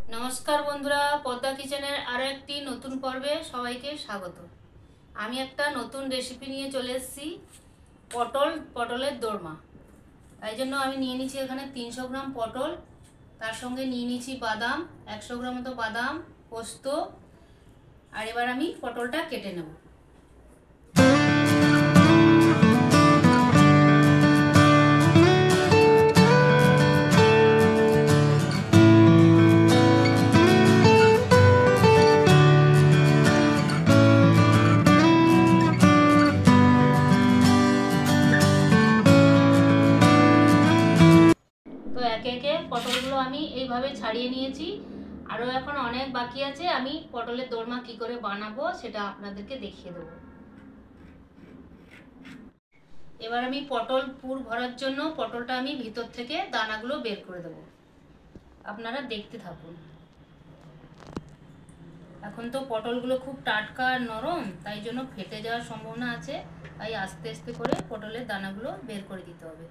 नमस्कार बंधुरा पद्मा किचेनेर आरो एकटी नतून पर्वे सबाइके स्वागत। आमी एकटा नतून रेसिपि निये चले एसेछि पटलेर दोरमा। ताई जोन्नो आमी निये निয়েছি एखाने 300 ग्राम पटल, तार संगे निये निয়েছি बादाम 100 ग्राम मतो बादाम, पोस्त और एबार आमी पटलटा केटे नेब। तो एके एके पटलगुलो आमी এইভাবে ছাড়িয়ে নিয়েছি। আরও এখন অনেক বাকি আছে। আমি পটলের দোরমা কি করে বানাবো সেটা আপনাদেরকে দেখিয়ে দেব। এবার আমি পটল পুর ভরার জন্য পটলটা আমি ভিতর থেকে দানাগুলো বের করে দেব। আপনারা দেখতে থাকুন। এখন তো পটলগুলো খুব টাটকা আর নরম, তাই জন্য ফেটে যাওয়ার সম্ভাবনা আছে। তাই আস্তে আস্তে করে পটলের দানাগুলো বের করে দিতে হবে।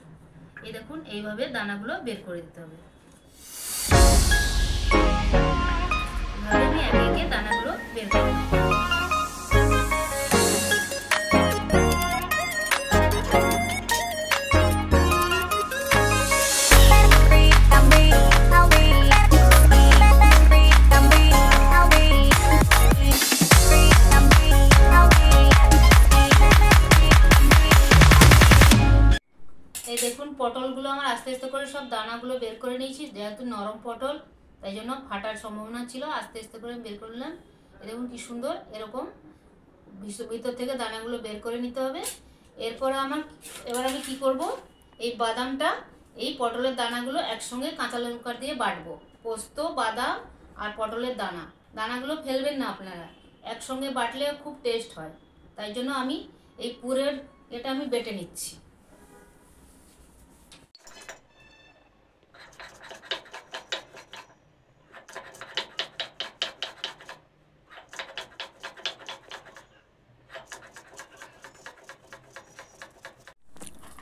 এই দেখুন, এইভাবে দানাগুলো বের করে দিতে হবে। আমি একে একে দানাগুলো বের করে দেব। এই দেখুন, পটলগুলো আমার আস্তে আস্তে করে সব দানাগুলো বের করে নিয়েছি। যেহেতু নরম পটল তাই জন্য ফাটার সম্ভাবনা ছিল, আস্তে আস্তে করে বের করলাম। দেখুন কি সুন্দর, এরকম ভিতর থেকে দানাগুলো বের করে নিতে হবে। এরপরে এবার আমি কি করব, এই বাদামটা এই পটলের দানাগুলো একসঙ্গে কাঁচা লঙ্কা দিয়ে বাটবো। পোস্ত, বাদাম আর পটলের দানাগুলো ফেলবেন না আপনারা, একসঙ্গে বাটলে খুব টেস্ট হয়। তাই জন্য আমি এই পুরের এটা আমি বেটে নিচ্ছি।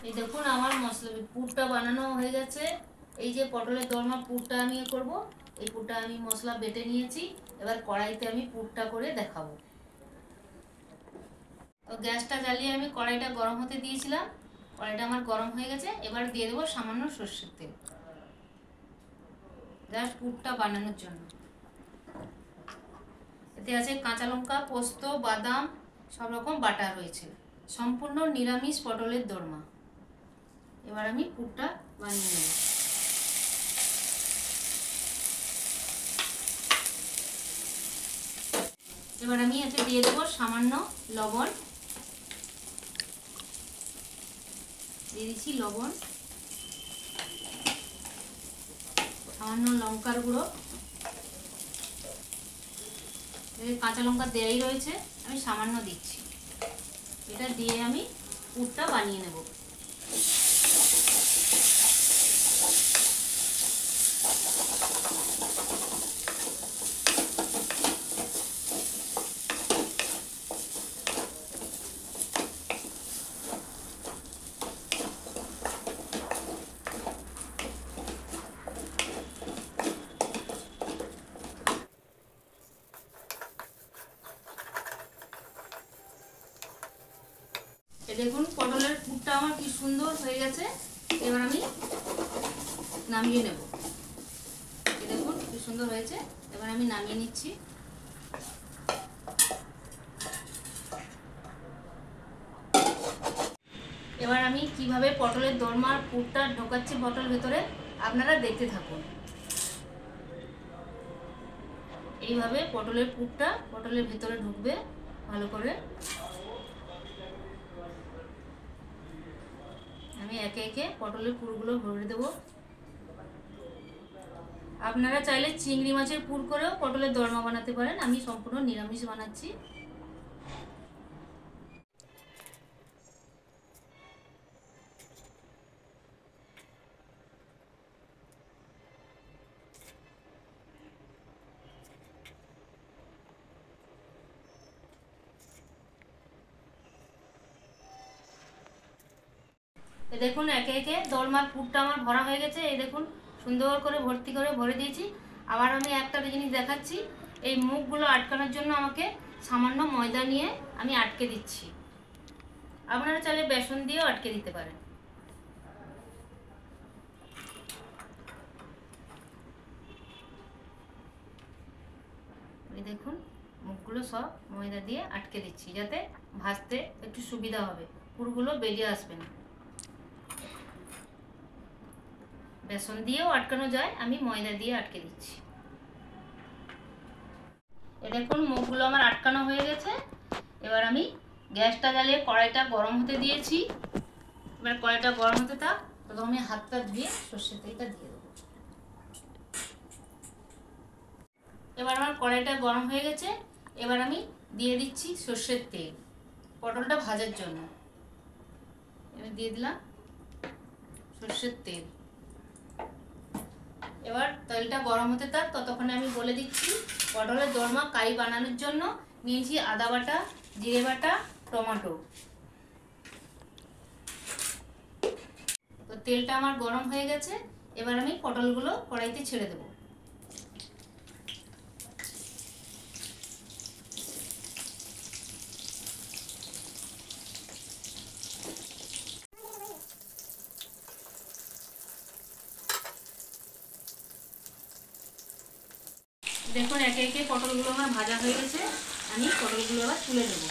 এই দেখুন, আমার মশলা পুরটা বানানো হয়ে গেছে। এই যে পটলের দোরমা পুরটা আমি করব, এই পুরটা আমি মশলা বেটে নিয়েছি। এবার কড়াইতে আমি পুরটা করে দেখাবো। তো গ্যাসটা জ্বালিয়ে আমি কড়াইটা গরম হতে দিয়েছিলাম। কড়াইটা আমার গরম হয়ে গেছে। এবার দিয়ে দেবো সামান্য সরষের তেল, জাস্ট পুরটা বানানোর জন্য। এতে আছে কাঁচা লঙ্কা, পোস্ত, বাদাম সব রকম বাটা রয়েছে। সম্পূর্ণ নিরামিষ পটলের দোরমা। এবার আমি পুরটা বানিয়ে নেব। এবার আমি এতে দিয়ে দেবো সামান্য লবণ, দিয়ে দিচ্ছি লবণ, সামান্য লঙ্কার গুঁড়ো, কাঁচা লঙ্কা দেয়াই রয়েছে, আমি সামান্য দিচ্ছি। এটা দিয়ে আমি পুরটা বানিয়ে নেব। দেখুন, পটলের পুরটা আমার কি সুন্দর হয়ে গেছে। এবার আমি নামিয়ে নেব। দেখুন কি সুন্দর হয়েছে। এবার আমি নামিয়ে নিচ্ছি। এবার আমি কিভাবে পটলের দোরমার পুরটা ঢোকাচ্ছি পটল ভেতরে, আপনারা দেখতে থাকুন। এইভাবে পটলের পুরটা পটলের ভেতরে ঢুকবে ভালো করে। আমি একে একে পটলের পুরগুলো ভরে দেব। আপনারা চাইলে চিংড়ি মাছের পুর করেও পটলের দোরমা বানাতে পারেন। আমি সম্পূর্ণ নিরামিষ বানাচ্ছি। দেখুন, একে একে দোরমার পুরটা আমার ভরা হয়ে গেছে। এই দেখুন, সুন্দর করে ভর্তি করে ভরে দিয়েছি। আবার আমি একটা জিনিস দেখাচ্ছি, এই মুখগুলো আটকানোর জন্য আমাকে সামান্য ময়দা নিয়ে আমি আটকে দিচ্ছি। আপনারা চাইলে বেসন দিয়েও আটকে দিতে পারেন। এই দেখুন মুখগুলো সব ময়দা দিয়ে আটকে দিচ্ছি, যাতে ভাজতে একটু সুবিধা হবে, পুরগুলো বেরিয়ে আসবে না। বেসন দিয়েও আটকানো যায়, আমি ময়দা দিয়ে আটকে দিচ্ছি। এ দেখুন মুখগুলো আমার আটকানো হয়ে গেছে। এবার আমি গ্যাসটা জ্বালিয়ে কড়াইটা গরম হতে দিয়েছি। এবার কড়াইটা গরম হতে থাক, তখন আমি হাতটা ধুয়ে সর্ষের তেলটা দিয়ে দেবো। এবার আমার কড়াইটা গরম হয়ে গেছে, এবার আমি দিয়ে দিচ্ছি সর্ষের তেল পটলটা ভাজার জন্য। এবার দিয়ে দিলাম সর্ষের তেল। এবার তেলটা গরম হতে থাক, ততক্ষণে আমি বলে দিচ্ছি পটলের দোরমা কারি বানানোর জন্য নিয়েছি আদা বাটা, জিরে বাটা, টমেটো। তো তেলটা আমার গরম হয়ে গেছে, এবার আমি পটলগুলো কড়াইতে ছেড়ে দেবো। দেখুন একে একে পটলগুলো আমার ভাজা হয়ে গেছে, আমি পটলগুলো আবার তুলে দেব।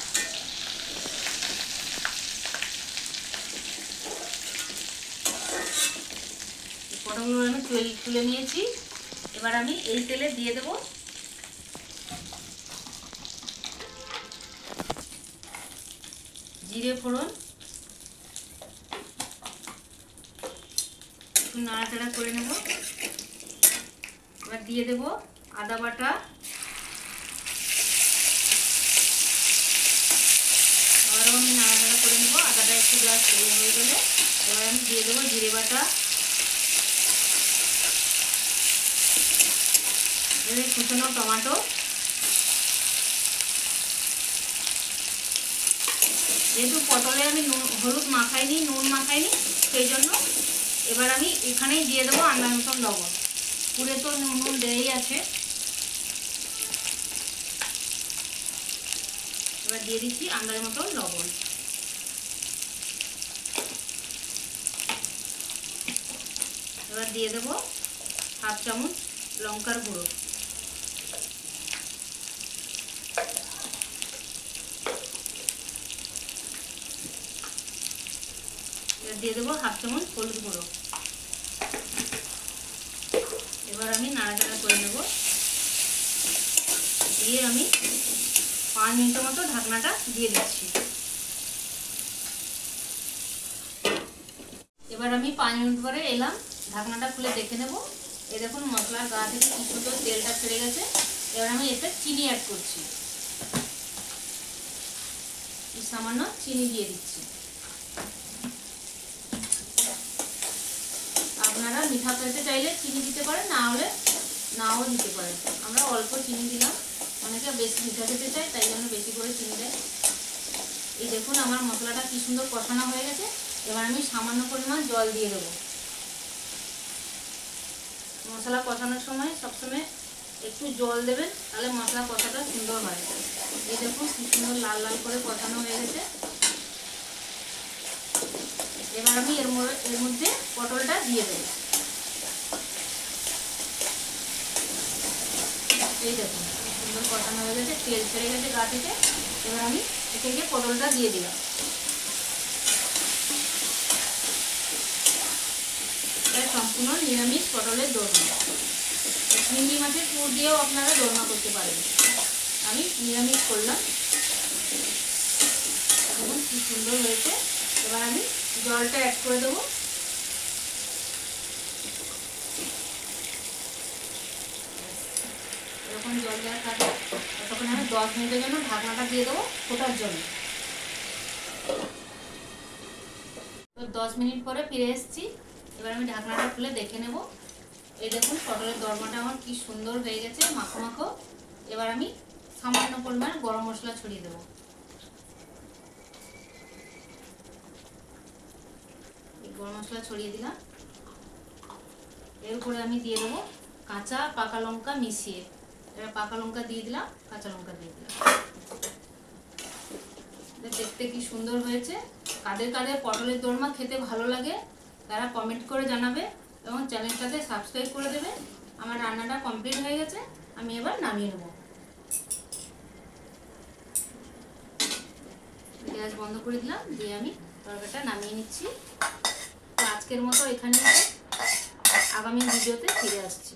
পটলগুলো আমি তুলে নিয়েছি। এবার আমি এই তেলে দিয়ে দেব জিরে ফোড়ন, একটু নাড়াচাড়া করে নেব। এবার দিয়ে দেব আদা বাটা, আবারও আমি নাড়াচাড়া করে নেব। আদাটা একটু গ্লাস হয়ে গেলে এবার আমি দিয়ে দেবো জিরে বাটা, কুচনো টমেটো। যেহেতু পটলে আমি হলুদ মাখাইনি, নুন মাখাইনি, সেই জন্য এবার আমি এখানেই দিয়ে দেবো আন্দাজ মতন লবণ। পুরে তো নুন দেওয়াই আছে। এবার দিয়ে দিচ্ছি আন্দাজ মতন লবণ। এবার দিয়ে দেবো হাফ চামচ লঙ্কার গুঁড়ো। এবার দিয়ে দেবো হাফ চামচ হলুদ গুঁড়ো। এবার আমি নাড়াচাড়া করে নেব। দিয়ে আমি 5 মিনিটের মতো ঢাকনাটা দিয়ে দিচ্ছি। এবার আমি 5 মিনিট পরে এলাম, ঢাকনাটা খুলে দেখে নেব। এই দেখুন মশলার গা থেকে কি সুন্দর তেলটা ছেড়ে গেছে। এবার আমি এতে চিনি অ্যাড করছি, সামান্য চিনি দিয়ে দিচ্ছি। আপনারা মিঠা খেতে চাইলে চিনি দিতে পারেন, না হলে নাও দিতে পারেন। আমরা অল্প চিনি দিলাম, অনেকে বেশি মিঠা খেতে চায়, তাই জন্য বেশি করে চিনি দেয়। এই দেখুন আমার মশলাটা কি সুন্দর কষানো হয়ে গেছে। এবার আমি সামান্য পরিমাণ জল দিয়ে দেবো। মশলা কষানোর সময় সবসময় একটু জল দেবেন, তাহলে মশলা কষাটা সুন্দর হয়। এই দেখুন কি সুন্দর লাল লাল করে কষানো হয়ে গেছে। এবার আমি এর মধ্যে পটলটা দিয়ে দেবো। এই দেখুন সুন্দর কষানো হয়ে গেছে, তেল ছেড়ে গেছে গা থেকে। এবার আমি একে একে পটলটা দিয়ে দিলাম। এটা সম্পূর্ণ নিরামিষ পটলের দোরমা। চিংড়ি মাছের পুর দিয়েও আপনারা দোরমা করতে পারেন, আমি নিরামিষ করলাম। দেখুন কি সুন্দর হয়েছে। এবার আমি জলটা অ্যাড করে দেবো। এরকম জল দেওয়া থাকে, তখন আমি 10 মিনিটের জন্য ঢাকনাটা দিয়ে দেবো ফোটার জন্য। তো 10 মিনিট পরে ফিরে এসেছি। এবার আমি ঢাকনাটা খুলে দেখে নেব। এই দেখুন পটলের দোরমাটা আমার কি সুন্দর হয়ে গেছে, মাখো মাখো। এবার আমি সামান্য পরিমাণ গরম মশলা ছড়িয়ে দেবো। গরম মশলা ছড়িয়ে দিলাম। এর উপরে আমি দিয়ে দেবো কাঁচা পাকা লঙ্কা মিশিয়ে, এবার পাকা লঙ্কা দিয়ে দিলাম, কাঁচা লঙ্কা দিয়ে দিলাম। দেখতে কি সুন্দর হয়েছে। কাদের কাদের পটলের দোরমা খেতে ভালো লাগে তারা কমেন্ট করে জানাবে এবং চ্যানেলটাকে সাবস্ক্রাইব করে দেবে। আমার রান্নাটা কমপ্লিট হয়ে গেছে, আমি এবার নামিয়ে নেব। গ্যাস বন্ধ করে দিলাম, দিয়ে আমি তরকারিটা নামিয়ে নিচ্ছি। তো আজকের মতো এখানে, আগামী ভিডিওতে ফিরে আসছি।